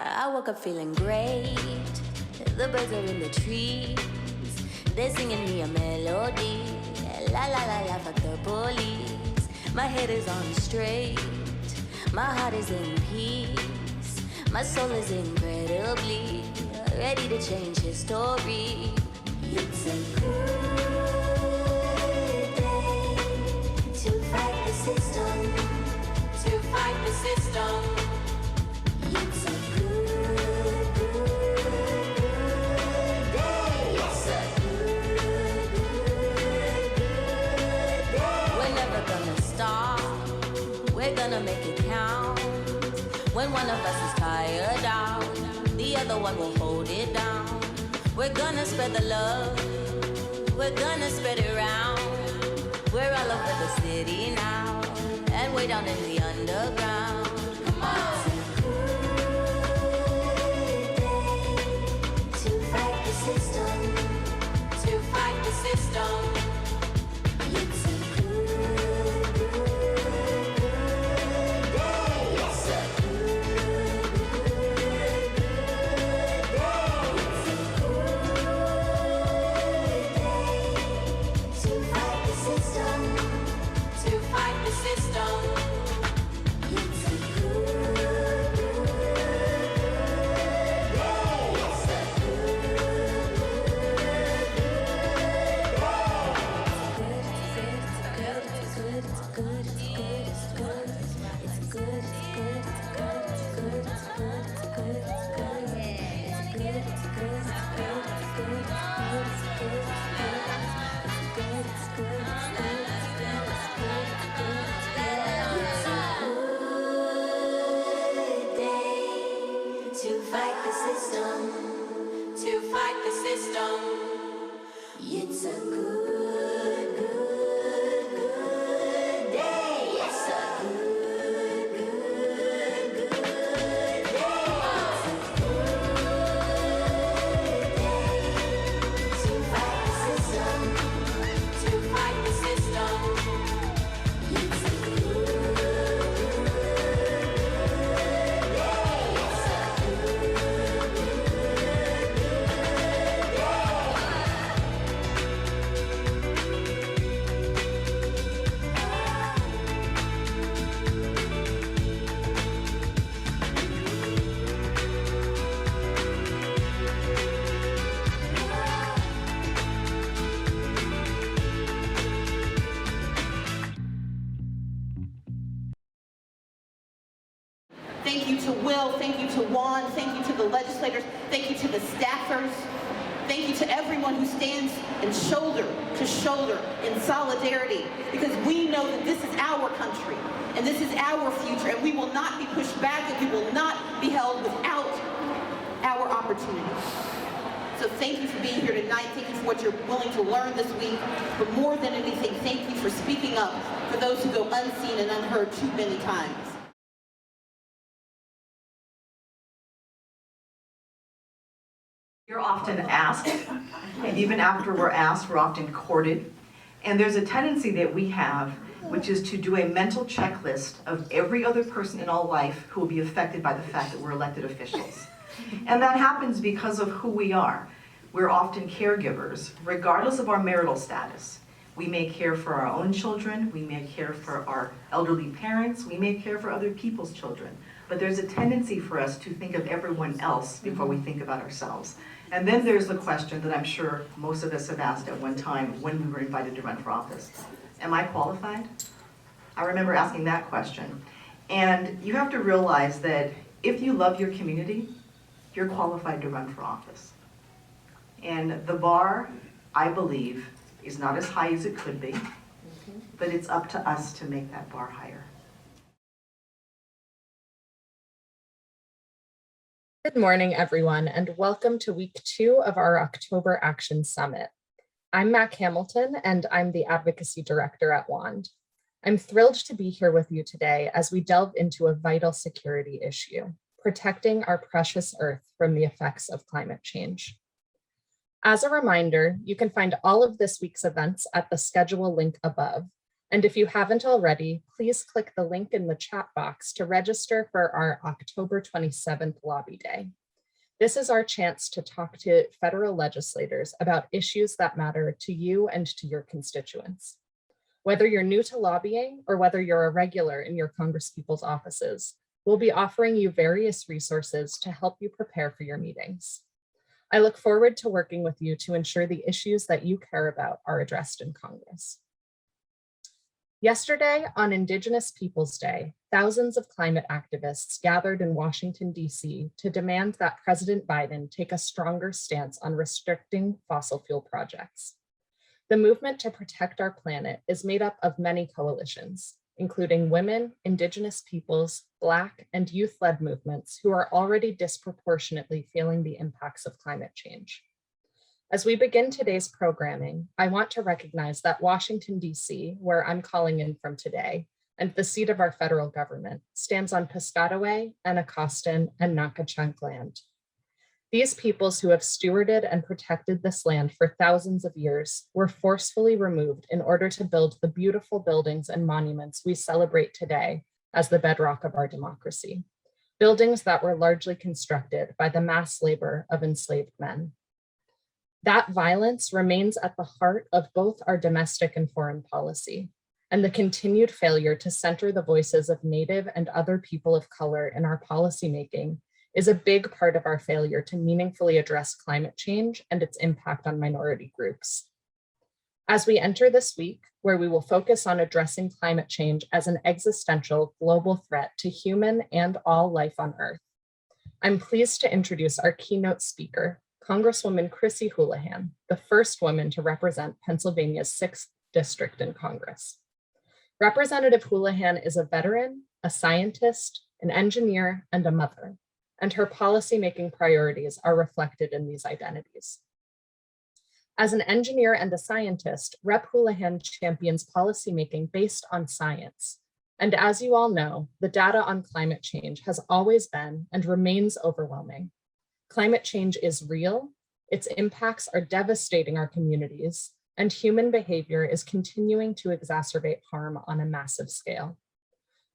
I woke up feeling great. The birds are in the trees. They're singing me a melody. La la la la, fuck the police. My head is on straight. My heart is in peace. My soul is incredibly ready to change history. It's a good day to fight the system. To fight the system. It's a good day. It's a good day. We're never gonna stop. We're gonna make it count. When one of us is tired out, the other one will hold it down. We're gonna spread the love. We're gonna spread it around. We're all over the city now, and way down in the underground. Come on. To fight the system. To fight the system. It's a good day. It's a good day. It's a good day to fight the system. To fight the system. It's a good day. It's a to fight the system. To fight the system. It's a good day. It's a good day. It's a good day to fight the system. To fight the system. It's a good day. It's a Thank you to Will, thank you to Juan, thank you to the legislators, thank you to the staffers, thank you to everyone who stands in shoulder to shoulder in solidarity, because we know that this is our country and this is our future, and we will not be pushed back and we will not be held without our opportunities. So thank you for being here tonight, thank you for what you're willing to learn this week, but more than anything, thank you for speaking up for those who go unseen and unheard too many times. You're often asked, and even after we're asked, we're often courted. And there's a tendency that we have, which is to do a mental checklist of every other person in all life who will be affected by the fact that we're elected officials. And that happens because of who we are. We're often caregivers, regardless of our marital status. We may care for our own children, we may care for our elderly parents, we may care for other people's children. But there's a tendency for us to think of everyone else before we think about ourselves. And then there's the question that I'm sure most of us have asked at one time when we were invited to run for office. Am I qualified? I remember asking that question. And you have to realize that if you love your community, you're qualified to run for office. And the bar, I believe, is not as high as it could be, but it's up to us to make that bar higher. Good morning, everyone, and welcome to week 2 of our October Action Summit. I'm Mac Hamilton, and I'm the Advocacy Director at WAND. I'm thrilled to be here with you today as we delve into a vital security issue, protecting our precious Earth from the effects of climate change. As a reminder, you can find all of this week's events at the schedule link above, And if you haven't already, please click the link in the chat box to register for our October 27th Lobby Day. This is our chance to talk to federal legislators about issues that matter to you and to your constituents. Whether you're new to lobbying or whether you're a regular in your congresspeople's offices, we'll be offering you various resources to help you prepare for your meetings. I look forward to working with you to ensure the issues that you care about are addressed in Congress. Yesterday, on Indigenous Peoples Day, thousands of climate activists gathered in Washington, D.C. to demand that President Biden take a stronger stance on restricting fossil fuel projects. The movement to protect our planet is made up of many coalitions, including women, Indigenous peoples, Black, and youth-led movements who are already disproportionately feeling the impacts of climate change. As we begin today's programming, I want to recognize that Washington, D.C., where I'm calling in from today, and the seat of our federal government, stands on Piscataway, Anacostan, and Nakachunk land. These peoples who have stewarded and protected this land for thousands of years were forcefully removed in order to build the beautiful buildings and monuments we celebrate today as the bedrock of our democracy, buildings that were largely constructed by the mass labor of enslaved men. That violence remains at the heart of both our domestic and foreign policy, and the continued failure to center the voices of Native and other people of color in our policymaking is a big part of our failure to meaningfully address climate change and its impact on minority groups. As we enter this week, where we will focus on addressing climate change as an existential global threat to human and all life on Earth, I'm pleased to introduce our keynote speaker, Congresswoman Chrissy Houlahan, the first woman to represent Pennsylvania's 6th district in Congress. Representative Houlahan is a veteran, a scientist, an engineer, and a mother, and her policymaking priorities are reflected in these identities. As an engineer and a scientist, Rep. Houlahan champions policymaking based on science. And as you all know, the data on climate change has always been and remains overwhelming. Climate change is real, its impacts are devastating our communities, and human behavior is continuing to exacerbate harm on a massive scale.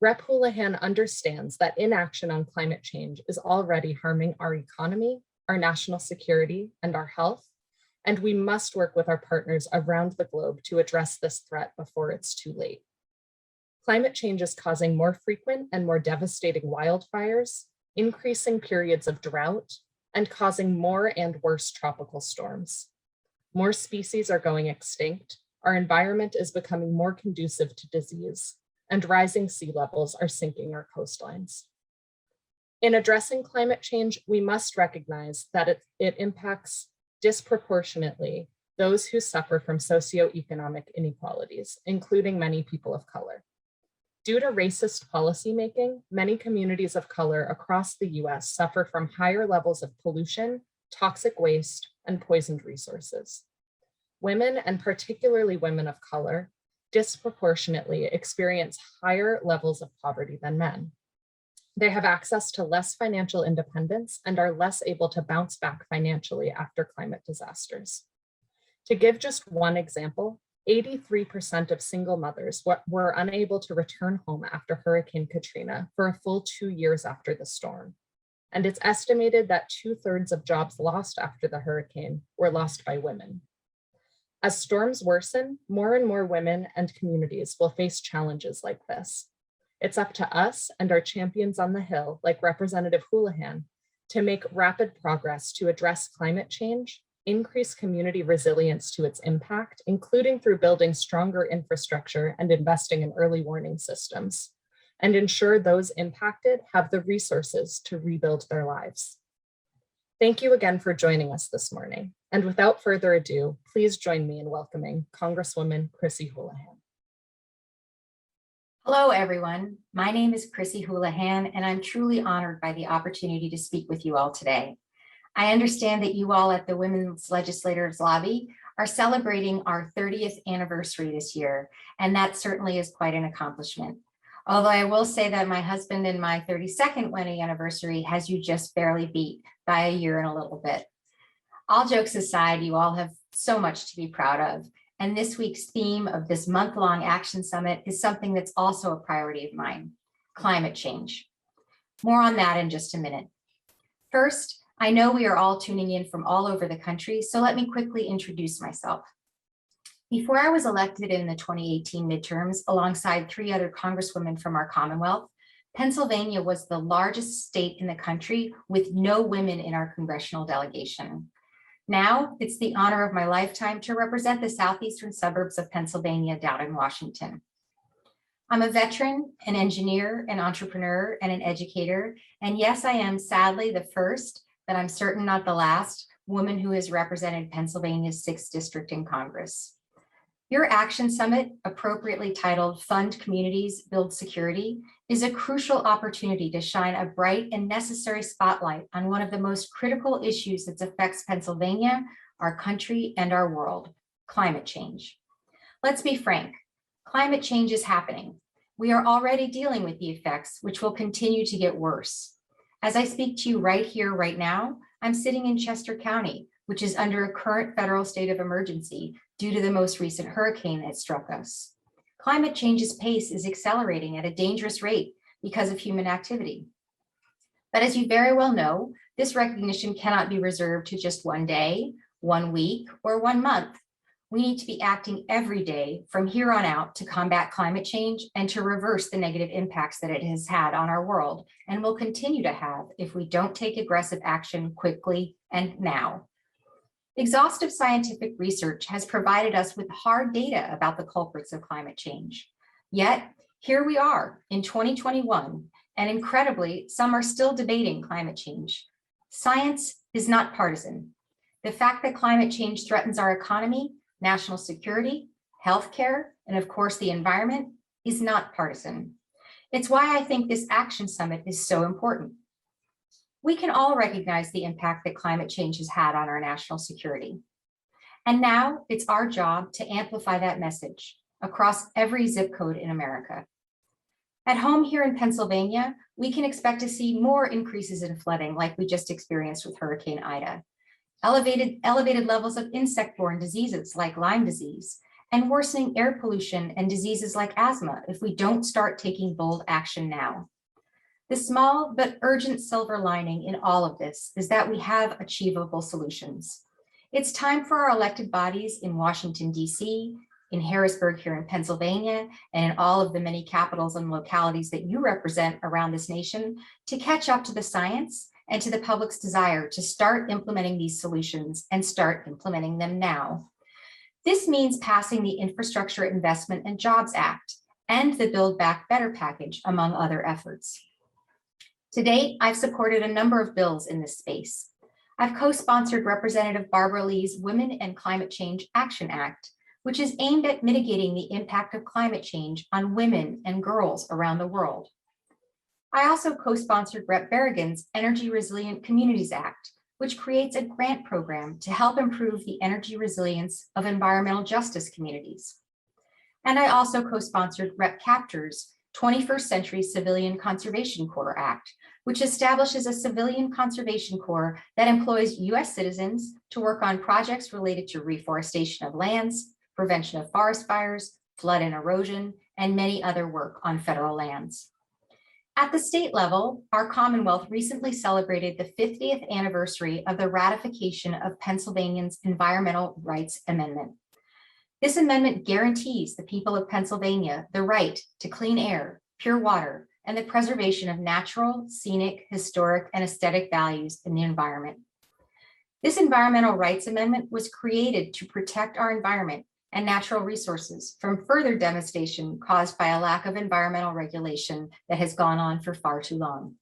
Rep. Houlahan understands that inaction on climate change is already harming our economy, our national security, and our health, and we must work with our partners around the globe to address this threat before it's too late. Climate change is causing more frequent and more devastating wildfires, increasing periods of drought, and causing more and worse tropical storms. More species are going extinct, our environment is becoming more conducive to disease, and rising sea levels are sinking our coastlines. In addressing climate change, we must recognize that it impacts disproportionately those who suffer from socioeconomic inequalities, including many people of color. Due to racist policymaking, many communities of color across the US suffer from higher levels of pollution, toxic waste, and poisoned resources. Women, and particularly women of color, disproportionately experience higher levels of poverty than men. They have access to less financial independence and are less able to bounce back financially after climate disasters. To give just one example, 83% of single mothers were unable to return home after Hurricane Katrina for a full 2 years after the storm. And it's estimated that 2/3 of jobs lost after the hurricane were lost by women. As storms worsen, more and more women and communities will face challenges like this. It's up to us and our champions on the Hill, like Representative Houlahan, to make rapid progress to address climate change, increase community resilience to its impact, including through building stronger infrastructure and investing in early warning systems, and ensure those impacted have the resources to rebuild their lives. Thank you again for joining us this morning. And without further ado, please join me in welcoming Congresswoman Chrissy Houlahan. Hello, everyone. My name is Chrissy Houlahan, and I'm truly honored by the opportunity to speak with you all today. I understand that you all at the Women's Legislators Lobby are celebrating our 30th anniversary this year, and that certainly is quite an accomplishment. Although I will say that my husband and my 32nd wedding anniversary has you just barely beat by a year and a little bit. All jokes aside, you all have so much to be proud of, And this week's theme of this month-long Action Summit is something that's also a priority of mine: climate change. More on that in just a minute. First, I know we are all tuning in from all over the country, so let me quickly introduce myself. Before I was elected in the 2018 midterms, alongside 3 other congresswomen from our Commonwealth, Pennsylvania was the largest state in the country with no women in our congressional delegation. Now, it's the honor of my lifetime to represent the southeastern suburbs of Pennsylvania down in Washington. I'm a veteran, an engineer, an entrepreneur, and an educator. And yes, I am sadly the first, but I'm certain not the last, woman who has represented Pennsylvania's 6th district in Congress. Your Action Summit, appropriately titled Fund Communities, Build Security, is a crucial opportunity to shine a bright and necessary spotlight on one of the most critical issues that affects Pennsylvania, our country, and our world: climate change. Let's be frank, climate change is happening. We are already dealing with the effects, which will continue to get worse. As I speak to you right here, right now, I'm sitting in Chester County, which is under a current federal state of emergency due to the most recent hurricane that struck us. Climate change's pace is accelerating at a dangerous rate because of human activity. But as you very well know, this recognition cannot be reserved to just one day, 1 week, or 1 month. We need to be acting every day from here on out to combat climate change and to reverse the negative impacts that it has had on our world and will continue to have if we don't take aggressive action quickly and now. Exhaustive scientific research has provided us with hard data about the culprits of climate change. Yet, here we are in 2021, and incredibly, some are still debating climate change. Science is not partisan. The fact that climate change threatens our economy, national security, healthcare, and of course the environment is not partisan. It's why I think this Action Summit is so important. We can all recognize the impact that climate change has had on our national security. And now it's our job to amplify that message across every zip code in America. At home here in Pennsylvania, we can expect to see more increases in flooding like we just experienced with Hurricane Ida, elevated levels of insect-borne diseases like Lyme disease, and worsening air pollution and diseases like asthma if we don't start taking bold action now. The small but urgent silver lining in all of this is that we have achievable solutions. It's time for our elected bodies in Washington, D.C., in Harrisburg here in Pennsylvania, and in all of the many capitals and localities that you represent around this nation to catch up to the science and to the public's desire to start implementing these solutions and start implementing them now. This means passing the Infrastructure Investment and Jobs Act and the Build Back Better package, among other efforts. To date, I've supported a number of bills in this space. I've co-sponsored Representative Barbara Lee's Women and Climate Change Action Act, which is aimed at mitigating the impact of climate change on women and girls around the world. I also co-sponsored Rep. Berrigan's Energy Resilient Communities Act, which creates a grant program to help improve the energy resilience of environmental justice communities. And I also co-sponsored Rep. Capter's 21st Century Civilian Conservation Corps Act, which establishes a civilian conservation corps that employs U.S. citizens to work on projects related to reforestation of lands, prevention of forest fires, flood and erosion, and many other work on federal lands. At the state level, our Commonwealth recently celebrated the 50th anniversary of the ratification of Pennsylvania's Environmental Rights Amendment. This amendment guarantees the people of Pennsylvania the right to clean air, pure water, and the preservation of natural, scenic, historic, and aesthetic values in the environment. This Environmental Rights Amendment was created to protect our environment and natural resources from further devastation caused by a lack of environmental regulation that has gone on for far too long.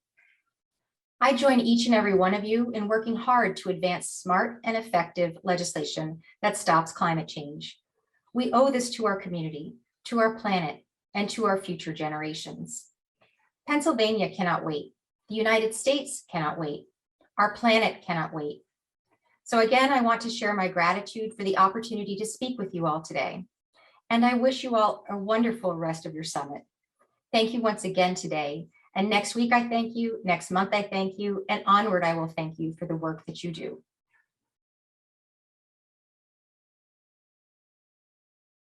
I join each and every one of you in working hard to advance smart and effective legislation that stops climate change. We owe this to our community, to our planet, and to our future generations. Pennsylvania cannot wait. The United States cannot wait. Our planet cannot wait. So again, I want to share my gratitude for the opportunity to speak with you all today. And I wish you all a wonderful rest of your summit. Thank you once again today. And next week, I thank you. Next month, I thank you. And onward, I will thank you for the work that you do.